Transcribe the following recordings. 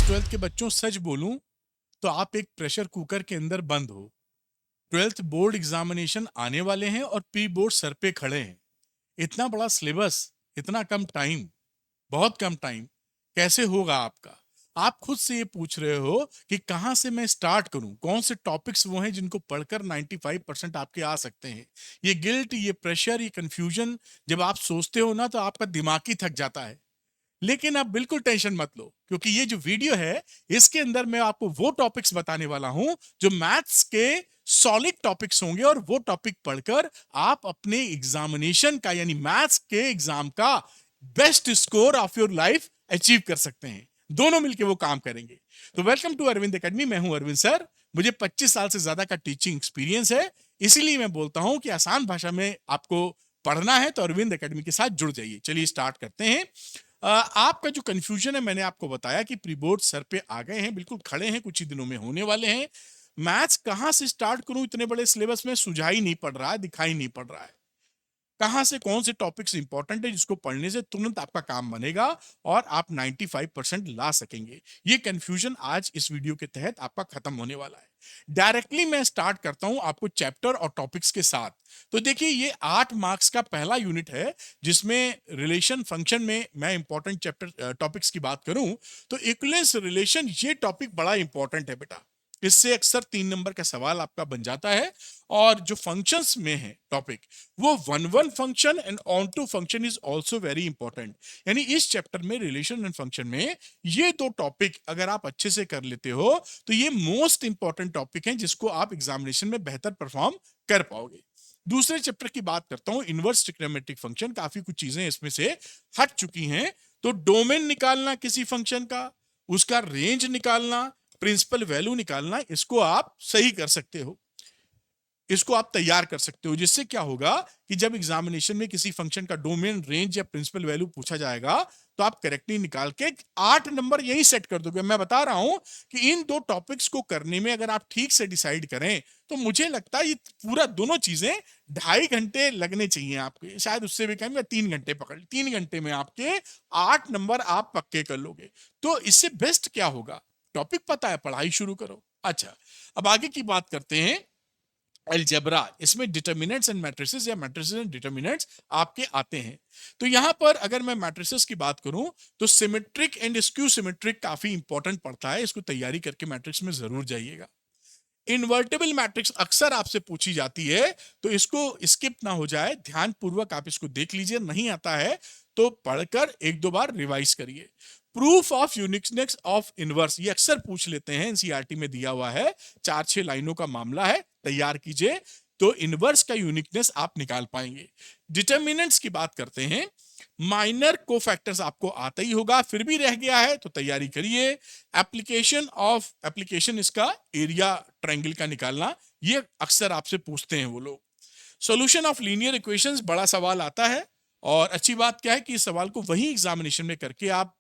12th के बच्चों, सच बोलूं तो आप एक प्रेशर कुकर के अंदर बंद हो। 12th बोर्ड एग्जामिनेशन आने वाले हैं और प्री बोर्ड सर पे खड़े हैं। इतना बड़ा सिलेबस, इतना कम टाइम, बहुत कम टाइम, कैसे होगा आपका? आप खुद से ये पूछ रहे हो कि कहां से मैं स्टार्ट करूं, कौन से टॉपिक्स वो हैं जिनको पढ़कर 95% आपके आ सकते हैं। ये गिल्ट, ये प्रेशर, ये कंफ्यूजन जब आप सोचते हो ना तो आपका दिमाग ही थक जाता है। लेकिन आप बिल्कुल टेंशन मत लो, क्योंकि ये जो वीडियो है इसके अंदर मैं आपको वो टॉपिक्स बताने वाला हूं जो मैथ्स के सॉलिड टॉपिक्स होंगे, और वो टॉपिक पढ़कर आप अपने एग्जामिनेशन का यानी मैथ्स के एग्जाम का best score of your life achieve कर सकते हैं। दोनों मिलकर वो काम करेंगे। तो वेलकम टू अरविंद एकेडमी। मैं हूं अरविंद सर। मुझे 25 साल से ज्यादा का टीचिंग एक्सपीरियंस है, इसीलिए मैं बोलता हूं कि आसान भाषा में आपको पढ़ना है तो अरविंद एकेडमी के साथ जुड़ जाइए। चलिए स्टार्ट करते हैं। आपका जो कंफ्यूजन है, मैंने आपको बताया कि प्री बोर्ड सर पे आ गए हैं, बिल्कुल खड़े हैं, कुछ ही दिनों में होने वाले हैं। मैथ्स कहां से स्टार्ट करूं, इतने बड़े सिलेबस में सुझाई नहीं पड़ रहा है, दिखाई नहीं पड़ रहा है। कहां से कौन से टॉपिक्स इंपॉर्टेंट है जिसको पढ़ने से तुरंत आपका काम बनेगा और आप 95% ला सकेंगे। ये कंफ्यूजन आज इस वीडियो के तहत आपका खत्म होने वाला है। डायरेक्टली मैं स्टार्ट करता हूं आपको चैप्टर और टॉपिक्स के साथ। तो देखिए, ये 8 मार्क्स का पहला यूनिट है जिसमें रिलेशन फंक्शन में मैं इंपॉर्टेंट चैप्टर टॉपिक्स की बात करूं तो इक्विवेलेंस रिलेशन, ये टॉपिक बड़ा इंपॉर्टेंट है बेटा। इससे अक्सर 3 नंबर का सवाल आपका बन जाता है। और जो फंक्शंस में है टॉपिक, वो one one function and onto function is also very important. यानी इस चैप्टर में रिलेशन एंड फंक्शन में ये दो टॉपिक अगर आप अच्छे से कर लेते हो तो ये मोस्ट इंपॉर्टेंट टॉपिक हैं जिसको आप एग्जामिनेशन में बेहतर परफॉर्म कर पाओगे। दूसरे चैप्टर की बात करता हूं, इनवर्स ट्रिग्नोमेट्रिक फंक्शन। काफी कुछ चीजें इसमें से हट चुकी हैं। तो डोमेन निकालना किसी फंक्शन का, उसका रेंज निकालना, प्रिंसिपल वैल्यू निकालना, इसको आप सही कर सकते हो, इसको आप तैयार कर सकते हो। जिससे क्या होगा कि जब एग्जामिनेशन में किसी फंक्शन का डोमेन, रेंज या प्रिंसिपल वैल्यू पूछा जाएगा तो आप करेक्टली निकाल के 8 नंबर यही सेट कर दोगे। मैं बता रहा हूं कि इन दो टॉपिक्स को करने में अगर आप ठीक से डिसाइड करें तो मुझे लगता है ये पूरा दोनों चीजें 2.5 घंटे लगने चाहिए आपके, शायद उससे भी कम, या 3 घंटे पकड़, 3 घंटे में आपके 8 नंबर आप पक्के कर लोगे। तो इससे बेस्ट क्या होगा, टॉपिक पता है, पढ़ाई शुरू करो। अच्छा, अब आगे की बात करते हैं अलजेब्रा। इसमें डिटर्मिनेंट्स एंड मैट्रिसेस या मैट्रिसेस एंड डिटर्मिनेंट्स आपके आते हैं। तो यहां पर अगर मैं मैट्रिसेस की बात करूं तो सिमेट्रिक एंड स्क्यू सिमेट्रिक काफी इंपॉर्टेंट पड़ता है, इसको तैयारी करके मैट्रिक्स में जरूर जाइएगा। इन्वर्टेबल मैट्रिक्स अक्सर आपसे पूछी जाती है, तो इसको स्किप ना हो जाए, ध्यान पूर्वक आप इसको देख लीजिए। नहीं आता है तो पढ़कर 1-2 बार रिवाइज करिए। Proof of uniqueness of inverse, ये अक्सर पूछ लेते हैं, एनसीईआरटी में दिया हुआ है, 4-6 लाइनों का मामला है, तैयार कीजिए तो इनवर्स का यूनिकनेस आप निकाल पाएंगे। डिटर्मिनेंट्स की बात करते हैं, माइनर कोफैक्टर्स आपको आता ही होगा, फिर भी रह गया है तो तैयारी करिए। एप्लीकेशन इसका एरिया ट्रायंगल का निकालना, ये अक्सर आपसे पूछते हैं वो लोग। सॉल्यूशन ऑफ लीनियर इक्वेशंस बड़ा सवाल आता है, और अच्छी बात क्या है कि इस सवाल को वही एग्जामिनेशन में करके आप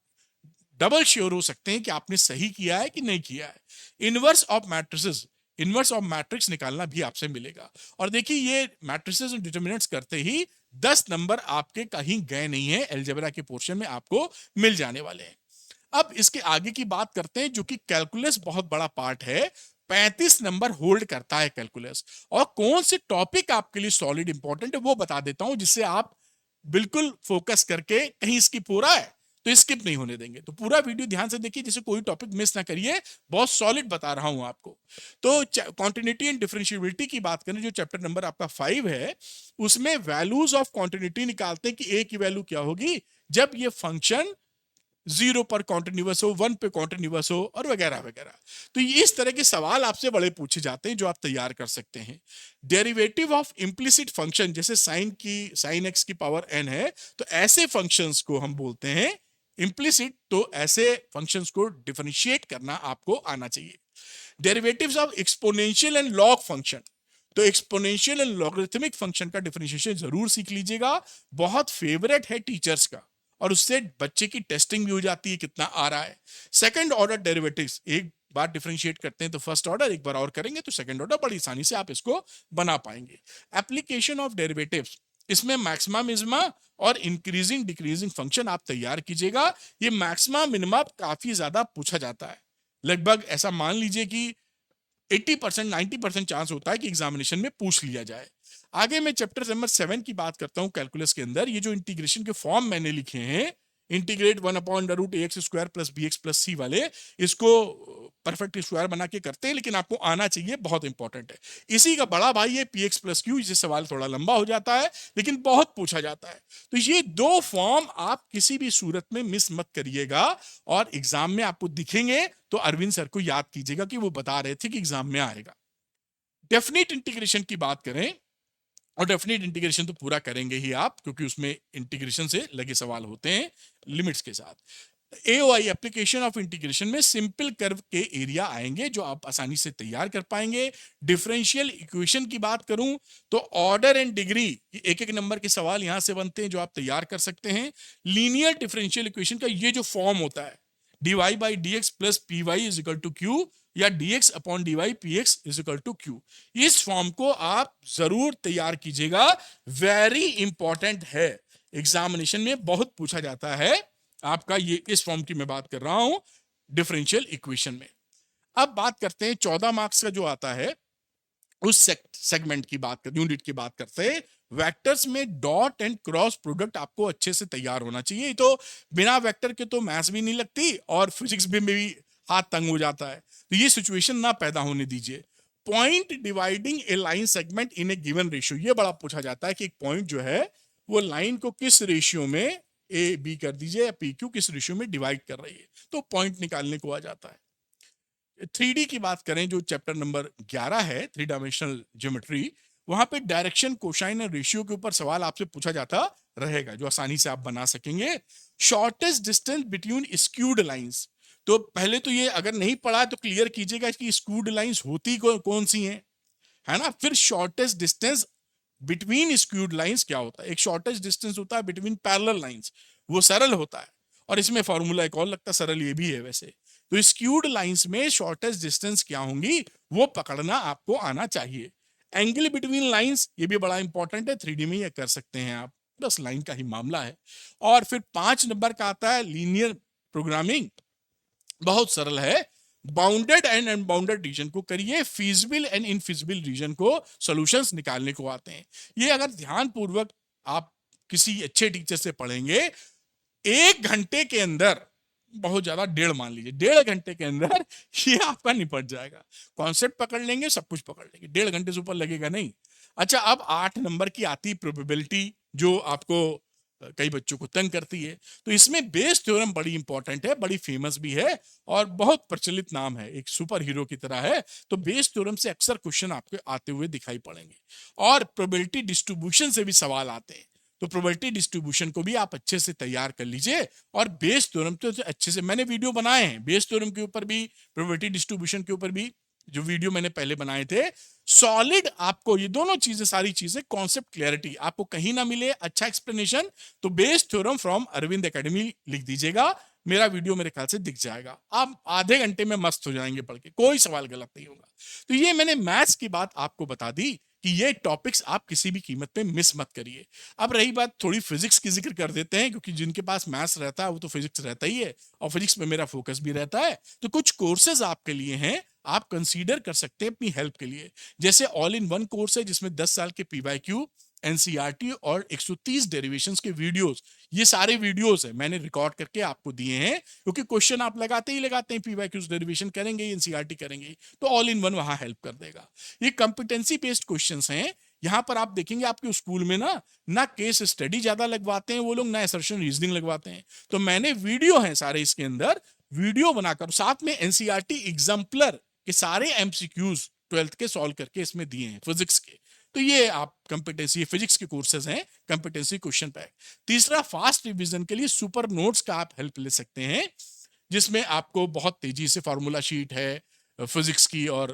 डबल श्योर हो सकते हैं कि आपने सही किया है कि नहीं किया है। Inverse of matrices, inverse of matrix निकालना भी आपसे मिलेगा। और देखिए, ये मैट्रिसेस और डिटरमिनेंट्स करते ही 10 नंबर आपके कहीं गए नहीं है, अलजेब्रा के पोर्शन में आपको मिल जाने वाले हैं। अब इसके आगे की बात करते हैं, जो कि कैलकुलस बहुत बड़ा पार्ट है। 35 नंबर होल्ड करता है कैलकुलस। और कौन से टॉपिक आपके लिए सॉलिड इंपॉर्टेंट है वो बता देता हूं, जिससे आप बिल्कुल फोकस करके, कहीं स्किप हो रहा है तो स्किप नहीं होने देंगे। तो पूरा वीडियो ध्यान से देखिए, जिससे कोई टॉपिक मिस ना करिए, बहुत सॉलिड बता रहा हूं आपको। तो कॉन्टिन्यूटी एंड डिफरेंशिएबिलिटी की बात करें, जो चैप्टर नंबर आपका 5 है, उसमें वैल्यूज ऑफ कॉन्टिन्यूटी निकालते हैं कि ए की वैल्यू क्या होगी जब ये फंक्शन 0 पर कॉन्टिन्यूअस हो, 1 पे कॉन्टिन्यूअस हो, और वगैरह वगैरह। तो इस तरह के सवाल आपसे बड़े पूछे जाते हैं जो आप तैयार कर सकते हैं। डेरिवेटिव ऑफ इम्प्लिसिट फंक्शन, जैसे साइन एक्स की पावर n है, तो ऐसे फंक्शंस को हम बोलते हैं इम्प्लिसिट। तो ऐसे फंक्शंस को डिफरेंशिएट करना आपको आना चाहिए। Derivatives of exponential and log function, तो एक्सपोनेंशियल एंड लॉगरिथमिक फंक्शन का डिफरेंशिएशन जरूर सीख लीजिएगा, बहुत फेवरेट है टीचर्स का, और उससे बच्चे की टेस्टिंग भी हो जाती है कितना आ रहा है। सेकंड ऑर्डर डेरिवेटिव्स, एक बार डिफरेंशिएट करते हैं तो फर्स्ट ऑर्डर, एक बार और करेंगे तो सेकंड ऑर्डर, बड़ी आसानी से आप इसको बना पाएंगे। एप्लीकेशन ऑफ डेरिवेटिव्स, इसमें मैक्सिमा मिनिमा और इंक्रीजिंग डिक्रीजिंग फंक्शन आप तैयार कीजिएगा। ये मैक्सिमा मिनिमा काफी ज्यादा पूछा जाता है, लगभग ऐसा मान लीजिए कि 80% 90% चांस होता है कि एग्जामिनेशन में पूछ लिया जाए। आगे मैं चैप्टर नंबर 7 की बात करता हूं कैलकुलस के अंदर। ये जो इंटीग्रेशन के फॉर्म मैंने लिखे हैं, इंटीग्रेट 1/√ax² + bx + c वाले, इसको परफेक्ट स्क्वायर बना के करते हैं, लेकिन आपको आना चाहिए, बहुत इंपॉर्टेंट है। इसी का बड़ा भाई है px + q। इसे सवाल थोड़ा लंबा हो जाता है लेकिन बहुत पूछा जाता है। तो ये दो फॉर्म आप किसी भी सूरत में मिस मत करिएगा, और एग्जाम में आपको दिखेंगे तो अरविंद सर को याद कीजिएगा कि वो बता रहे थे कि एग्जाम में आएगा। डेफिनेट इंटीग्रेशन की बात करें, और डेफिनेट इंटीग्रेशन तो पूरा करेंगे ही आप, क्योंकि उसमें इंटीग्रेशन से लगे सवाल होते हैं लिमिट्स के साथ। एओआई एप्लीकेशन ऑफ इंटीग्रेशन में सिंपल कर्व के एरिया आएंगे जो आप आसानी से तैयार कर पाएंगे। डिफरेंशियल इक्वेशन की बात करूं तो ऑर्डर एंड डिग्री, एक एक नंबर के सवाल यहां से बनते हैं जो आप तैयार कर सकते हैं। लीनियर डिफरेंशियल इक्वेशन का ये जो फॉर्म होता है, dy/dx + py = q, या dx/dy px = q, इस फॉर्म को आप जरूर तैयार कीजिएगा। वेरी इंपॉर्टेंट है, एग्जामिनेशन में बहुत पूछा जाता है आपका। ये इस फॉर्म की मैं बात कर रहा हूं डिफरेंशियल इक्वेशन में। अब बात करते हैं 14 मार्क्स का जो आता है, उस सेगमेंट की बात कर, यूनिट की बात करते हैं। वेक्टर्स में डॉट एंड क्रॉस प्रोडक्ट आपको अच्छे से तैयार होना चाहिए। तो बिना वेक्टर के तो मैथ्स भी नहीं लगती, और फिजिक्स में भी हाथ तंग हो जाता है, तो ये सिचुएशन ना पैदा होने दीजिए। Point dividing A line segment in A given ratio, ये बड़ा पूछा जाता है कि एक पॉइंट जो है वो लाइन को किस रेशियो में, ए बी कर दीजिए या पी क्यू, किस रेशियो में डिवाइड कर रही है, तो पॉइंट निकालने को आ जाता है। 3D की बात करें, जो चैप्टर नंबर 11 है, 3 डायमेंशनल ज्योमेट्री, वहां पे डायरेक्शन, कोसाइन और रेशियो के ऊपर सवाल आपसे पूछा जाता रहेगा जो आसानी से आप बना सकेंगे। Shortest distance between skewed lines, तो पहले तो ये अगर नहीं पढ़ा तो क्लियर कीजिएगा कि स्क्यूड लाइंस होती कौन सी हैं, है ना। फिर shortest distance between skewed lines क्या होता है। एक शॉर्टेस्ट डिस्टेंस होता है बिटवीन पैरेलल लाइंस, वो सरल होता है, और इसमें फॉर्मूला एक और लगता है सरल, ये भी है वैसे। तो स्क्यूड लाइंस में शॉर्टेस्ट डिस्टेंस क्या होंगी वो पकड़ना आपको आना चाहिए। एंगल बिटवीन लाइंस, ये भी बड़ा इंपॉर्टेंट है, 3D में ये कर सकते हैं आप, बस लाइन का ही मामला है। और फिर 5 नंबर का आता है लीनियर प्रोग्रामिंग, बहुत सरल है। बाउंडेड एंड अनबाउंडेड रीजन को करिए, फीजिबल एंड इनफिजिबल रीजन को सॉल्यूशंस निकालने को आते हैं। ये अगर ध्यान पूर्वक आप किसी अच्छे टीचर से पढ़ेंगे, 1 घंटे के अंदर, बहुत ज्यादा 1.5 मान लीजिए, 1.5 घंटे के अंदर ये आपका निपट जाएगा। कॉन्सेप्ट पकड़ लेंगे, सब कुछ पकड़ लेंगे, 1.5 घंटे से ऊपर लगेगा नहीं। अच्छा, अब 8 नंबर की आती प्रोबेबिलिटी, जो आपको कई बच्चों को तंग करती है। तो इसमें बेस थ्योरम बड़ी इंपॉर्टेंट है, बड़ी फेमस भी है, और बहुत प्रचलित नाम है, एक सुपर हीरो की तरह है। तो बेस थ्योरम से अक्सर क्वेश्चन आपके आते हुए दिखाई पड़ेंगे, और प्रोबेबिलिटी डिस्ट्रीब्यूशन से भी सवाल आते हैं। तो प्रोबेबिलिटी डिस्ट्रीब्यूशन को भी आप अच्छे से तैयार कर लीजिए, और बेस थ्योरम तो अच्छे से मैंने वीडियो बनाए हैं, बेस थ्योरम के ऊपर भी, प्रोबेबिलिटी डिस्ट्रीब्यूशन के ऊपर भी, जो वीडियो मैंने पहले बनाए थे। सॉलिड आपको ये दोनों चीजें, सारी चीजें, कॉन्सेप्ट क्लैरिटी आपको कहीं ना मिले, अच्छा एक्सप्लेनेशन, तो base theorem from Arvind academy लिख दीजिएगा, मेरा वीडियो मेरे ख्याल से दिख जाएगा। आप आधे घंटे में मस्त हो जाएंगे पढ़ के, कोई सवाल गलत नहीं होगा। तो ये मैंने मैथ्स की बात आपको बता दी कि ये टॉपिक्स आप किसी भी कीमत पे मिस मत करिए। अब रही बात, थोड़ी फिजिक्स की जिक्र कर देते हैं, क्योंकि जिनके पास मैथ्स रहता है वो तो फिजिक्स रहता ही है, और फिजिक्स में मेरा फोकस भी रहता है। तो कुछ कोर्सेज आपके लिए हैं, आप कंसीडर कर सकते हैं अपनी हेल्प के लिए। जैसे ऑल इन वन कोर्स है, जिसमें 10 साल के PYQ, NCERT और 130 डेरिवेशंस के वीडियोस, ये सारे वीडियोस है मैंने रिकॉर्ड करके आपको दिए हैं, क्योंकि क्वेश्चन आप लगाते ही लगाते हैं, PYQs डेरिवेशन करेंगे, NCERT करेंगे, तो ऑल इन वन वहां हेल्प कर देगा। ये कंपिटेंसी बेस्ड क्वेश्चंस हैं। यहां पर आप देखेंगे आपके स्कूल में ना केस स्टडी ज्यादा लगवाते हैं वो लोग, ना असर्शन रीजनिंग लगवाते हैं। तो मैंने वीडियो है सारे इसके अंदर, वीडियो बनाकर साथ में NCERT एग्जाम्पलर के सारे MCQs 12th के सॉल्व करके इसमें दिए हैं फिजिक्स के। तो ये आप कंपिटेंसी फिजिक्स के कोर्सेज हैं, कंपिटेंसी क्वेश्चन पैक। तीसरा, फास्ट रिवीजन के लिए सुपर नोट्स का आप हेल्प ले सकते हैं, जिसमें आपको बहुत तेजी से फार्मूला शीट है फिजिक्स की और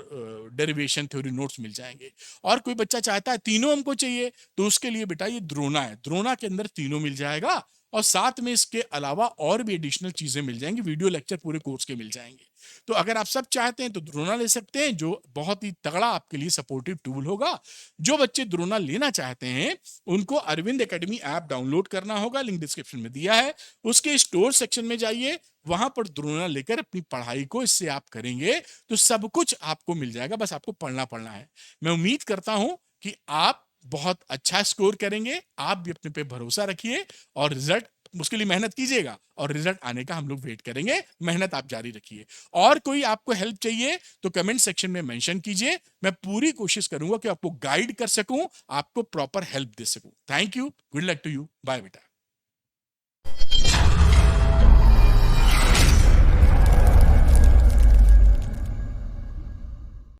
डेरिवेशन थ्योरी नोट्स मिल जाएंगे। और कोई बच्चा चाहता है तीनों हमको चाहिए, तो उसके लिए बेटा ये द्रोणा है, द्रोणा के अंदर तीनों मिल जाएगा, और साथ में इसके अलावा और भी एडिशनल चीजें मिल जाएंगी, वीडियो लेक्चर पूरे कोर्स के मिल जाएंगे। तो अगर आप सब चाहते हैं तो द्रोणा ले सकते हैं, जो बहुत ही तगड़ा आपके लिए सपोर्टिव टूल होगा। जो बच्चे द्रोणा लेना चाहते हैं उनको अरविंद एकेडमी ऐप डाउनलोड करना होगा, लिंक डिस्क्रिप्शन में दिया है। उसके स्टोर सेक्शन में जाइए, वहां पर द्रोणा लेकर अपनी पढ़ाई को इससे आप करेंगे तो सब कुछ आपको मिल जाएगा, बस आपको पढ़ना है। मैं उम्मीद करता हूं कि आप बहुत अच्छा स्कोर करेंगे। आप भी अपने पे भरोसा रखिए और रिजल्ट, उसके लिए मेहनत कीजिएगा और रिजल्ट आने का हम लोग वेट करेंगे। मेहनत आप जारी रखिए। और कोई आपको हेल्प चाहिए तो कमेंट सेक्शन में मेंशन कीजिए, मैं पूरी कोशिश करूंगा कि आपको गाइड कर सकूं, आपको प्रॉपर हेल्प दे सकूं। Thank you, good luck to you, bye बेटा।